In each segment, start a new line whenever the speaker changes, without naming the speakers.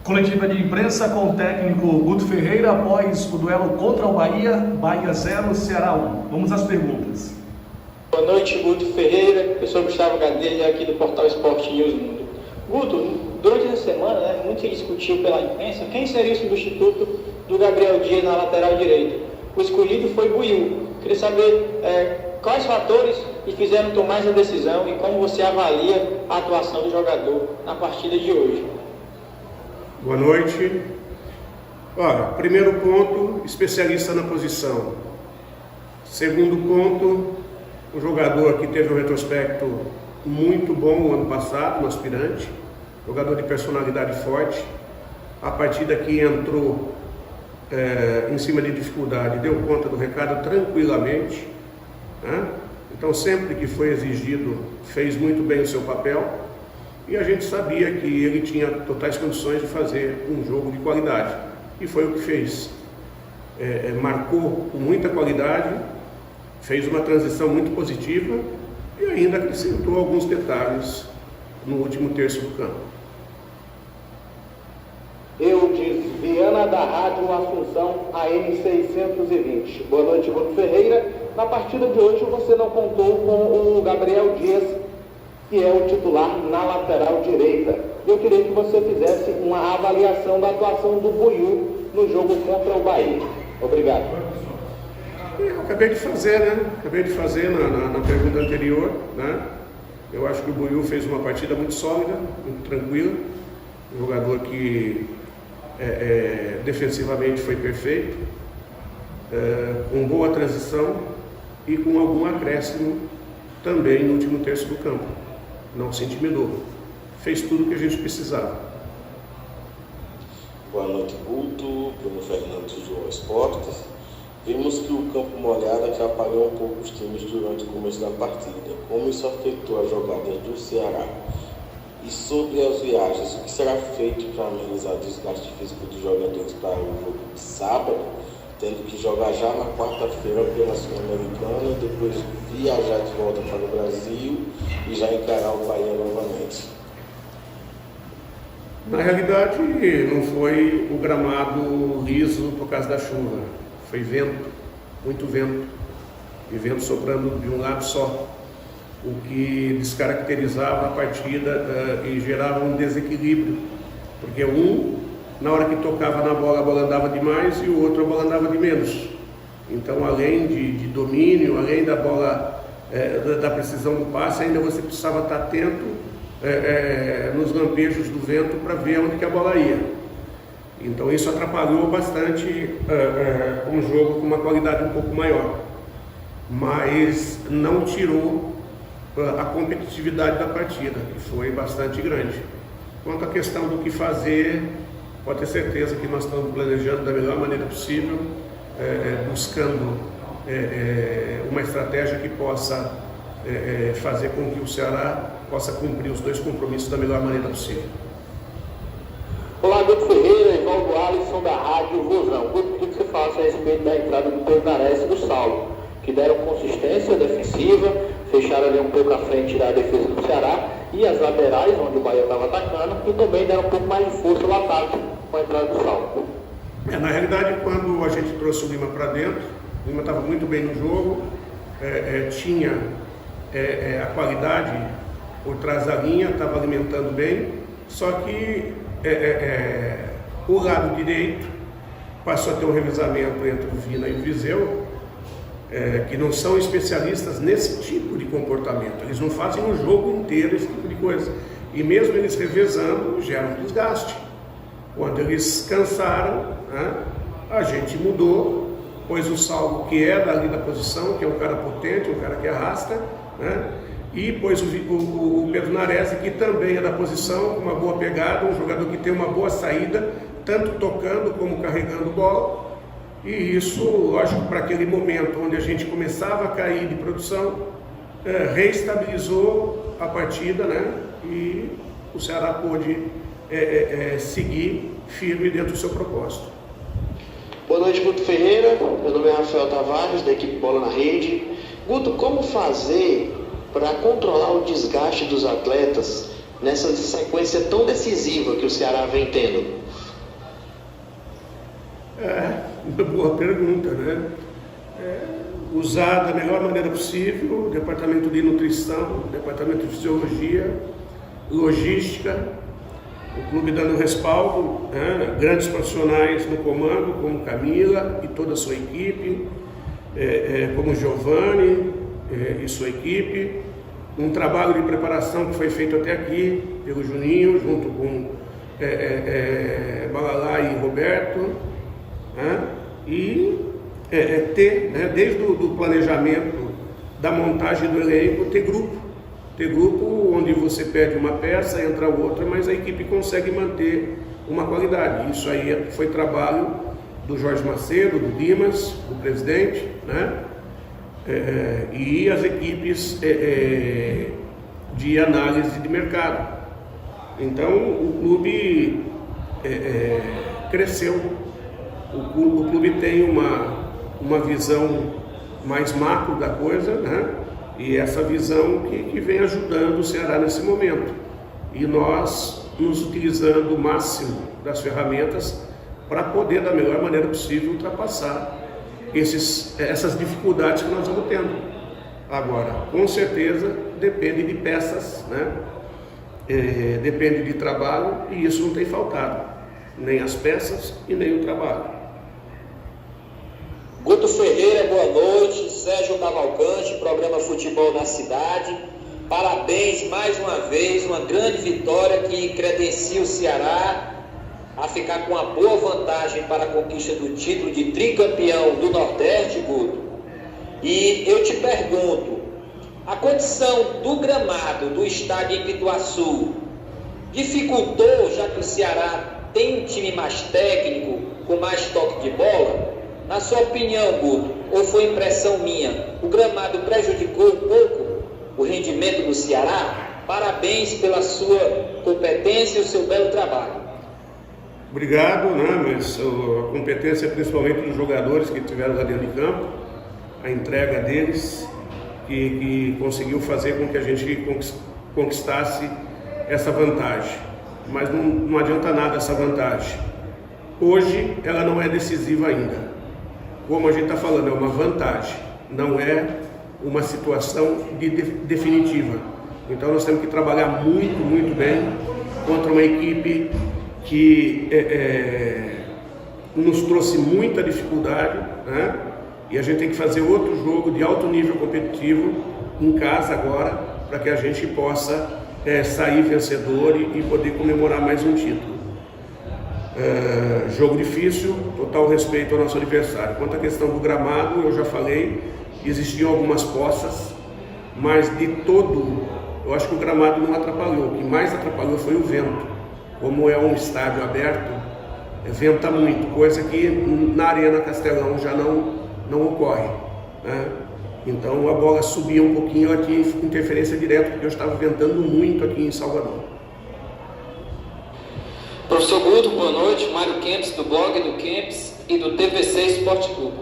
Coletiva de imprensa com o técnico Guto Ferreira após o duelo contra o Bahia 0, Ceará 1. Vamos às perguntas.
Boa noite, Guto Ferreira. Eu sou Gustavo Gadelha, aqui do portal Esporte News Mundo. Guto, durante essa semana, muito se discutiu pela imprensa quem seria o substituto do Gabriel Dias na lateral direita. O escolhido foi Buiú. Queria saber quais fatores lhe fizeram tomar essa decisão e como você avalia a atuação do jogador na partida de hoje.
Boa noite. Ora, primeiro ponto, especialista na posição. Segundo ponto, um jogador que teve um retrospecto muito bom no ano passado, um aspirante, jogador de personalidade forte. A partida que entrou em cima de dificuldade, deu conta do recado tranquilamente, né? Então sempre que foi exigido, fez muito bem o seu papel. E a gente sabia que ele tinha totais condições de fazer um jogo de qualidade. E foi o que fez. Marcou com muita qualidade, fez uma transição muito positiva e ainda acrescentou alguns detalhes no último terço do campo.
Eudes Viana, da Rádio Assunção AM 620. Boa noite, Guto Ferreira. Na partida de hoje você não contou com o Gabriel Dias, que é o titular na lateral direita. Eu queria que você fizesse uma avaliação da atuação do Buiú no jogo contra o Bahia. Obrigado.
Eu acabei de fazer, Acabei de fazer na pergunta anterior, né? Eu acho que o Buiú fez uma partida muito sólida, muito tranquila. Um jogador que defensivamente foi perfeito, com boa transição e com algum acréscimo também no último terço do campo. Não se intimidou, fez tudo o que a gente precisava.
Boa noite, Guto, Bruno Fernandes do João Esportes. Vimos que o campo molhado atrapalhou um pouco os times durante o começo da partida. Como isso afetou as jogadas do Ceará? E sobre as viagens, o que será feito para amenizar o desgaste físico dos jogadores para o jogo de sábado, tendo que jogar já na quarta-feira pela Sul-Americana, depois viajar de volta para o Brasil e já encarar o Bahia novamente?
Na realidade, não foi o gramado liso por causa da chuva, foi vento, muito vento, e vento soprando de um lado só, o que descaracterizava a partida e gerava um desequilíbrio, porque na hora que tocava na bola, a bola andava demais e o outro, a bola andava de menos. Então, além de domínio, além da bola, da precisão do passe, ainda você precisava estar atento nos lampejos do vento para ver onde que a bola ia. Então, isso atrapalhou bastante um jogo com uma qualidade um pouco maior, mas não tirou a competitividade da partida, que foi bastante grande. Quanto à questão do que fazer, pode ter certeza que nós estamos planejando da melhor maneira possível, buscando uma estratégia que possa fazer com que o Ceará possa cumprir os dois compromissos da melhor maneira possível.
Olá, Guto Ferreira, Evaldo Alisson, da Rádio Vozão. Guto, queria que você falasse a respeito da entrada do Pedro Nares e do Saulo, que deram consistência defensiva, fecharam ali um pouco a frente da defesa do Ceará e as laterais, onde o Bahia estava atacando, e também deram um pouco mais de força no ataque com a entrada do Saulo.
Na realidade, quando a gente trouxe o Lima para dentro, o Lima estava muito bem no jogo, tinha a qualidade por trás da linha, estava alimentando bem, só que o lado direito passou a ter um revezamento entre o Vina e o Viseu, que não são especialistas nesse tipo de comportamento. Eles não fazem o jogo inteiro esse tipo de coisa. E mesmo eles revezando, gera um desgaste. Quando eles cansaram, a gente mudou, pôs o Saulo, que é dali da posição, que é um cara potente, um cara que arrasta, e pôs o Pedro Nares, que também é da posição, com uma boa pegada, um jogador que tem uma boa saída, tanto tocando como carregando bola. E isso, lógico, para aquele momento onde a gente começava a cair de produção, reestabilizou a partida, e o Ceará pôde seguir firme dentro do seu propósito.
Boa noite, Guto Ferreira. Meu nome é Rafael Tavares, da equipe Bola na Rede. Guto, como fazer para controlar o desgaste dos atletas nessa sequência tão decisiva que o Ceará vem tendo?
Uma boa pergunta, né? Usar da melhor maneira possível o departamento de nutrição, o departamento de fisiologia, logística, o clube dando respaldo, né? Grandes profissionais no comando, como Camila e toda a sua equipe, como Giovanni e sua equipe, um trabalho de preparação que foi feito até aqui pelo Juninho, junto com Balalá e Roberto, né? E ter, né, desde o planejamento da montagem do elenco, ter grupo onde você perde uma peça, entra outra, mas a equipe consegue manter uma qualidade. Isso aí foi trabalho do Jorge Macedo, do Dimas, do presidente, né? E as equipes de análise de mercado. Então o clube cresceu, o clube tem uma visão mais macro da coisa, né? E essa visão que vem ajudando o Ceará nesse momento. E nós nos utilizando o máximo das ferramentas para poder, da melhor maneira possível, ultrapassar essas dificuldades que nós vamos tendo. Agora, com certeza, depende de peças, né? Depende de trabalho, e isso não tem faltado, nem as peças e nem o trabalho.
Guto Ferreira, boa noite. Sérgio Cavalcante, programa Futebol na Cidade. Parabéns mais uma vez, uma grande vitória que credencia o Ceará a ficar com uma boa vantagem para a conquista do título de tricampeão do Nordeste, Guto. E eu te pergunto, a condição do gramado do estádio em Pituaçu dificultou, já que o Ceará tem um time mais técnico, com mais toque de bola? Na sua opinião, Guto, ou foi impressão minha, o gramado prejudicou um pouco o rendimento do Ceará? Parabéns pela sua competência e o seu belo trabalho.
Obrigado, né? Mas a competência principalmente dos jogadores que estiveram lá dentro de campo, a entrega deles, que conseguiu fazer com que a gente conquistasse essa vantagem. Mas não adianta nada essa vantagem. Hoje ela não é decisiva ainda. Como a gente está falando, é uma vantagem, não é uma situação definitiva. Então nós temos que trabalhar muito, muito bem contra uma equipe que nos trouxe muita dificuldade, né? E a gente tem que fazer outro jogo de alto nível competitivo em casa agora, para que a gente possa sair vencedor e poder comemorar mais um título. Jogo difícil, total respeito ao nosso adversário. Quanto à questão do gramado, eu já falei, existiam algumas poças, mas de todo, eu acho que o gramado não atrapalhou. O que mais atrapalhou foi o vento. Como é um estádio aberto, venta muito, coisa que na Arena Castelão já não ocorre, né? Então a bola subia um pouquinho aqui, interferência direta, porque eu estava ventando muito aqui em Salvador.
Professor Guto, boa noite. Mário Kempis, do blog do Kempis e do TVC Esporte Clube.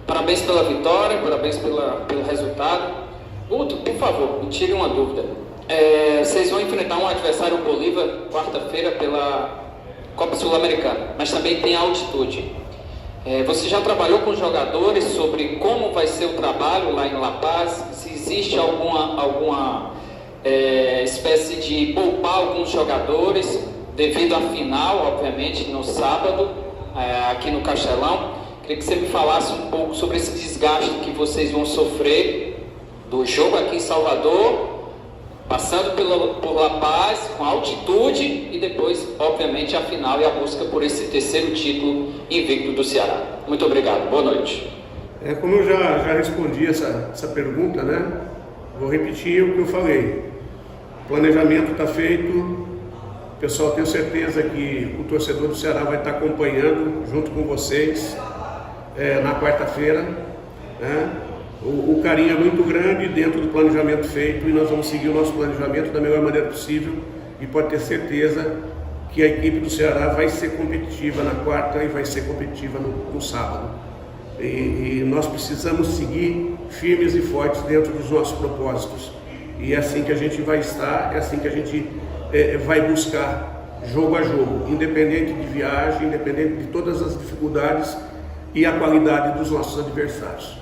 Parabéns pela vitória, parabéns pelo resultado. Guto, por favor, me tire uma dúvida. Vocês vão enfrentar um adversário, o Bolívar, quarta-feira pela Copa Sul-Americana, mas também tem altitude. Você já trabalhou com jogadores sobre como vai ser o trabalho lá em La Paz? Se existe alguma espécie de poupar alguns jogadores devido à final, obviamente, no sábado, aqui no Castelão? Queria que você me falasse um pouco sobre esse desgaste que vocês vão sofrer do jogo aqui em Salvador, passando por La Paz, com altitude, e depois, obviamente, a final e a busca por esse terceiro título invicto do Ceará. Muito obrigado, boa noite.
Como eu já respondi essa pergunta, né? Vou repetir o que eu falei. O planejamento está feito. Pessoal, tenho certeza que o torcedor do Ceará vai estar acompanhando junto com vocês na quarta-feira, né? O carinho é muito grande dentro do planejamento feito, e nós vamos seguir o nosso planejamento da melhor maneira possível, e pode ter certeza que a equipe do Ceará vai ser competitiva na quarta e vai ser competitiva no sábado. E nós precisamos seguir firmes e fortes dentro dos nossos propósitos, e é assim que a gente vai estar, é assim que a gente vai buscar jogo a jogo, independente de viagem, independente de todas as dificuldades e a qualidade dos nossos adversários.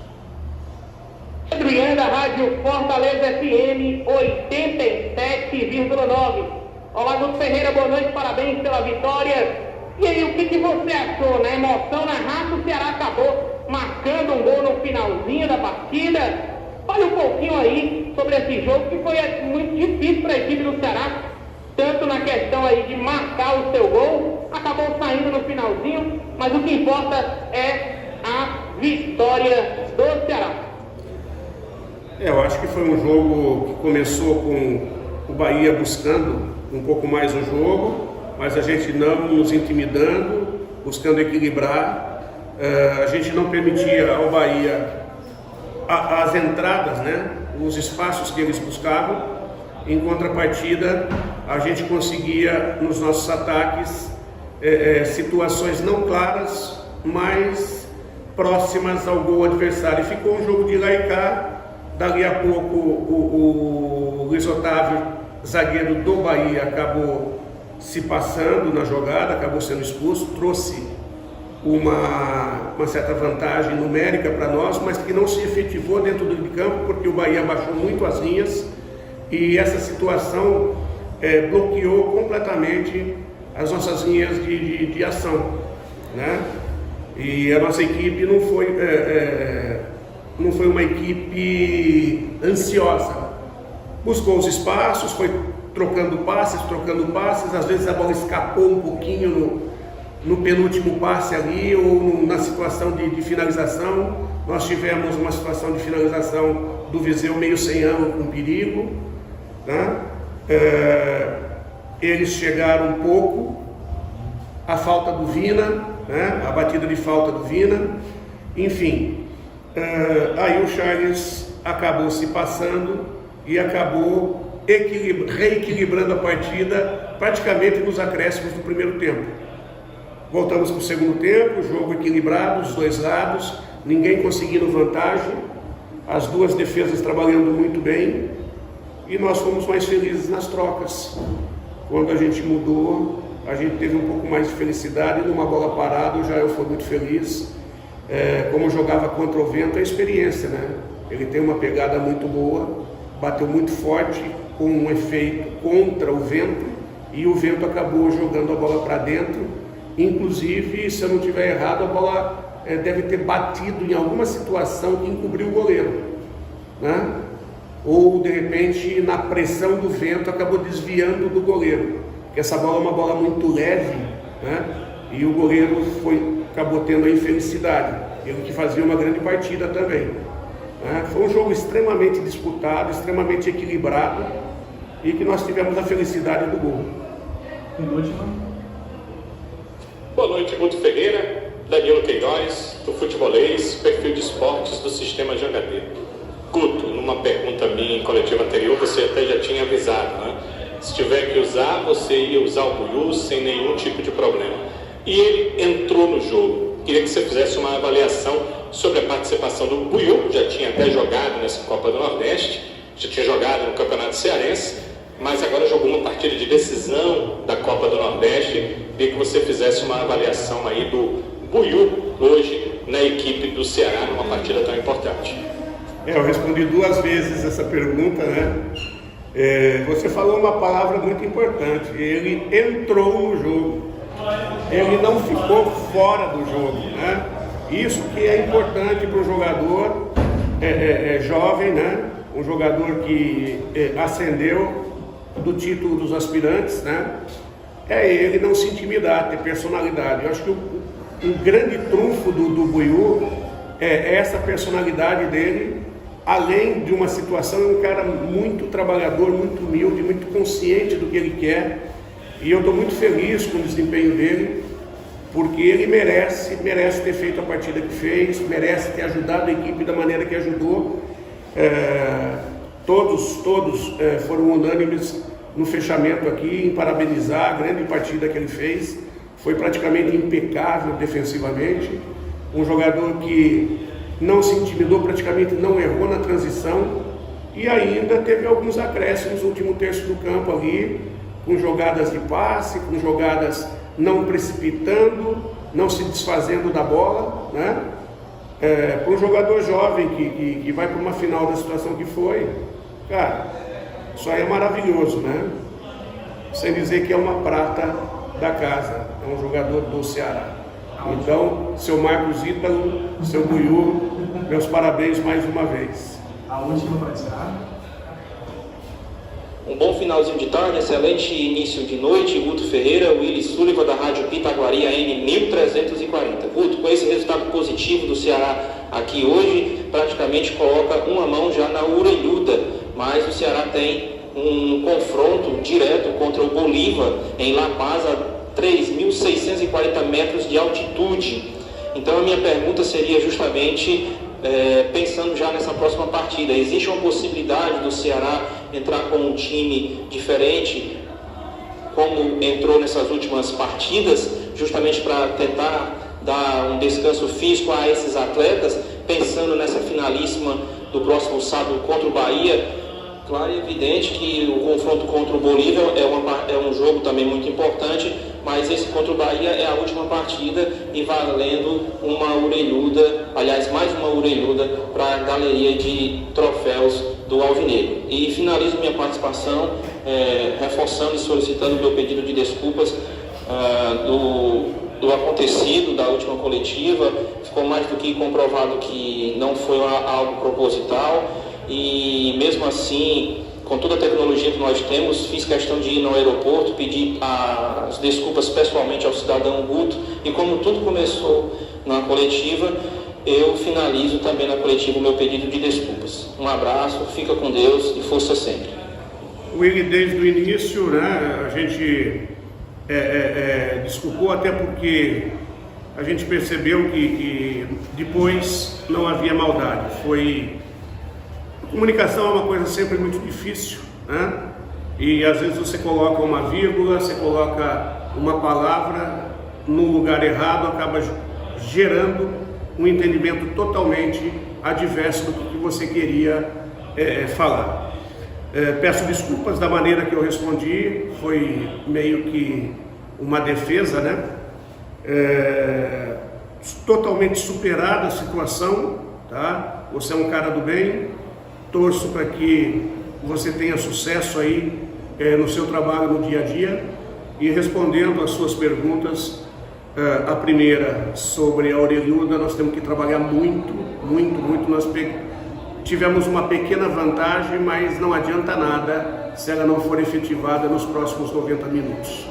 Adriano da Rádio Fortaleza FM 87,9. Olá, Guto Ferreira, boa noite, parabéns pela vitória. E aí, o que você achou? Na emoção, na raça, o Ceará acabou marcando um gol no finalzinho da partida. Fale um pouquinho aí sobre esse jogo, que foi muito difícil para a equipe do Ceará, tanto na questão aí de marcar o seu gol, acabou saindo no finalzinho, mas o que importa é a vitória do Ceará.
Eu acho que foi um jogo que começou com o Bahia buscando um pouco mais o jogo, mas a gente não nos intimidando, buscando equilibrar. A gente não permitia ao Bahia as entradas, né, os espaços que eles buscavam. Em contrapartida, a gente conseguia nos nossos ataques situações não claras, mas próximas ao gol adversário. E ficou um jogo de lá e cá. Dali a pouco o Luiz Otávio, zagueiro do Bahia, acabou se passando na jogada, acabou sendo expulso, trouxe uma certa vantagem numérica para nós, mas que não se efetivou dentro do campo, porque o Bahia baixou muito as linhas e essa situação bloqueou completamente as nossas linhas de ação, né? E a nossa equipe não foi uma equipe ansiosa, buscou os espaços, foi trocando passes, às vezes a bola escapou um pouquinho no penúltimo passe ali, ou na situação de finalização. Nós tivemos uma situação de finalização do Viseu meio sem ângulo, com perigo, né? Eles chegaram um pouco, a falta do Vina, né? A batida de falta do Vina, enfim, aí o Charles acabou se passando e acabou reequilibrando a partida praticamente nos acréscimos do primeiro tempo. Voltamos para o segundo tempo, jogo equilibrado, os dois lados, ninguém conseguindo vantagem, as duas defesas trabalhando muito bem, e nós fomos mais felizes nas trocas. Quando a gente mudou, a gente teve um pouco mais de felicidade, numa bola parada, eu fui muito feliz. Como jogava contra o vento, a experiência, né? Ele tem uma pegada muito boa, bateu muito forte, com um efeito contra o vento, e o vento acabou jogando a bola para dentro. Inclusive, se eu não estiver errado, a bola deve ter batido em alguma situação que encobriu o goleiro, né? Ou de repente, na pressão do vento, acabou desviando do goleiro, porque essa bola é uma bola muito leve, né? E o goleiro acabou tendo a infelicidade, ele que fazia uma grande partida também. Foi um jogo extremamente disputado, extremamente equilibrado, e que nós tivemos a felicidade do gol.
Boa noite, Guto Ferreira, Danilo Queiroz, do Futebolês, perfil de esportes do Sistema Jangadeiro. Guto, numa pergunta minha em coletiva anterior, você até já tinha avisado, né? Se tiver que usar, você ia usar o Buiú sem nenhum tipo de problema. E ele entrou no jogo. Queria que você fizesse uma avaliação sobre a participação do Buiú, já tinha até jogado nessa Copa do Nordeste, já tinha jogado no Campeonato Cearense, mas agora jogou uma partida de decisão da Copa do Nordeste. Queria que você fizesse uma avaliação aí do Buiú hoje na equipe do Ceará numa partida tão importante.
Eu respondi 2 vezes essa pergunta, né? Você falou uma palavra muito importante, ele entrou no jogo, ele não ficou fora do jogo, né? Isso que é importante para o jogador jovem, né? Um jogador que ascendeu do título dos aspirantes, né? Ele não se intimidar, ter personalidade. Eu acho que o grande trunfo do Buiú é essa personalidade dele, além de uma situação, é um cara muito trabalhador, muito humilde, muito consciente do que ele quer, e eu estou muito feliz com o desempenho dele, porque ele merece ter feito a partida que fez, merece ter ajudado a equipe da maneira que ajudou. Todos foram unânimes no fechamento aqui, em parabenizar a grande partida que ele fez. Foi praticamente impecável defensivamente, um jogador que não se intimidou, praticamente não errou na transição, e ainda teve alguns acréscimos no último terço do campo ali, com jogadas de passe, com jogadas não precipitando, não se desfazendo da bola, né? Para um jogador jovem que vai para uma final da situação que foi, cara, isso aí é maravilhoso, né? Sem dizer que é uma prata da casa, é um jogador do Ceará. Então, seu Marcos Ítalo, seu Buiú, meus parabéns mais uma vez.
A última para encerrar.
Um bom finalzinho de tarde, excelente início de noite. Guto Ferreira, Willy Sullivan da Rádio Pitaguari AM 1340. Guto, com esse resultado positivo do Ceará aqui hoje, praticamente coloca uma mão já na orelhuda, mas o Ceará tem um confronto direto contra o Bolívar em La Paz, a 3.640 metros de altitude. Então a minha pergunta seria justamente pensando já nessa próxima partida, existe uma possibilidade do Ceará entrar com um time diferente, como entrou nessas últimas partidas, justamente para tentar dar um descanso físico a esses atletas, pensando nessa finalíssima do próximo sábado contra o Bahia? Claro e evidente que o confronto contra o Bolívar é um jogo também muito importante, mas esse contra o Bahia é a última partida e valendo uma orelhuda, aliás, mais uma orelhuda para a galeria de troféus do Alvinegro. E finalizo minha participação reforçando e solicitando meu pedido de desculpas do acontecido, da última coletiva. Ficou mais do que comprovado que não foi algo proposital e mesmo assim, com toda a tecnologia que nós temos, fiz questão de ir no aeroporto, pedir as desculpas pessoalmente ao cidadão Guto, e como tudo começou na coletiva, eu finalizo também na coletiva o meu pedido de desculpas. Um abraço, fica com Deus e força sempre.
Willy, desde o início, né, a gente desculpou até porque a gente percebeu que depois não havia maldade. Comunicação é uma coisa sempre muito difícil, né? E às vezes você coloca uma vírgula, você coloca uma palavra no lugar errado, acaba gerando um entendimento totalmente adverso do que você queria falar. Peço desculpas da maneira que eu respondi, foi meio que uma defesa, né? Totalmente superada a situação, tá? Você é um cara do bem. Torço para que você tenha sucesso aí no seu trabalho no dia a dia. E respondendo às suas perguntas, a primeira sobre a orelhuda, nós temos que trabalhar muito. Nós tivemos uma pequena vantagem, mas não adianta nada se ela não for efetivada nos próximos 90 minutos.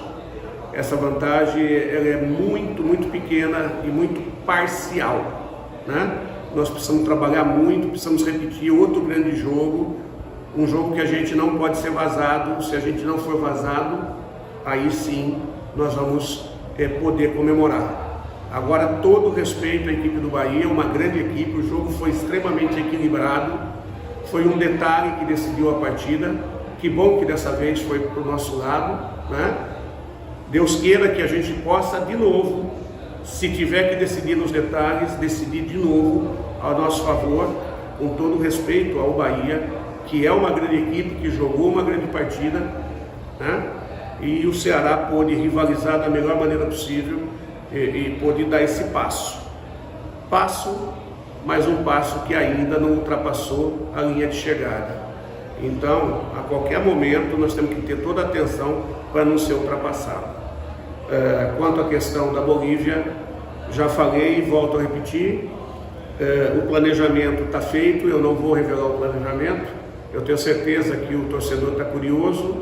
Essa vantagem ela é muito pequena e muito parcial, né? Nós precisamos trabalhar muito, precisamos repetir outro grande jogo, um jogo que a gente não pode ser vazado. Se a gente não for vazado, aí sim nós vamos poder comemorar. Agora, todo respeito à equipe do Bahia, uma grande equipe, o jogo foi extremamente equilibrado, foi um detalhe que decidiu a partida. Que bom que dessa vez foi para o nosso lado, né? Deus queira que a gente possa de novo, se tiver que decidir nos detalhes, decidir de novo a nosso favor, com todo respeito ao Bahia, que é uma grande equipe, que jogou uma grande partida, né? E o Ceará pôde rivalizar da melhor maneira possível e pôde dar esse passo, mas um passo que ainda não ultrapassou a linha de chegada. Então, a qualquer momento, nós temos que ter toda a atenção para não ser ultrapassado. Quanto à questão da Bolívia, já falei e volto a repetir, o planejamento está feito, eu não vou revelar o planejamento, eu tenho certeza que o torcedor está curioso,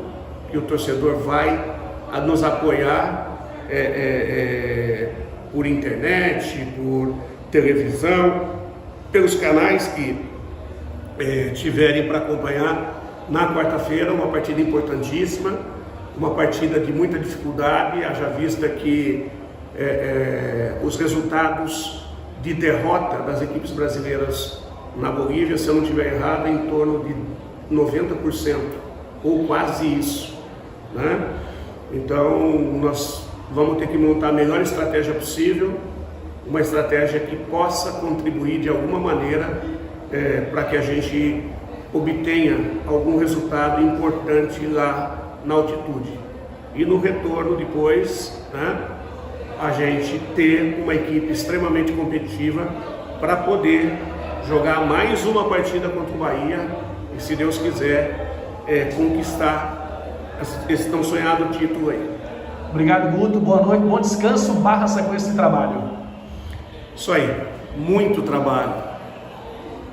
que o torcedor vai nos apoiar por internet, por televisão, pelos canais que tiverem para acompanhar na quarta-feira, uma partida importantíssima, uma partida de muita dificuldade, haja vista que os resultados de derrota das equipes brasileiras na Bolívia, se eu não estiver errado, é em torno de 90%, ou quase isso, né? Então, nós vamos ter que montar a melhor estratégia possível, uma estratégia que possa contribuir de alguma maneira para que a gente obtenha algum resultado importante lá na altitude. e no retorno depois, né, a gente ter uma equipe extremamente competitiva para poder jogar mais uma partida contra o Bahia e, se Deus quiser, conquistar esse tão sonhado título aí.
Obrigado, Guto. Boa noite, bom descanso / sequência de trabalho.
Isso aí, muito trabalho.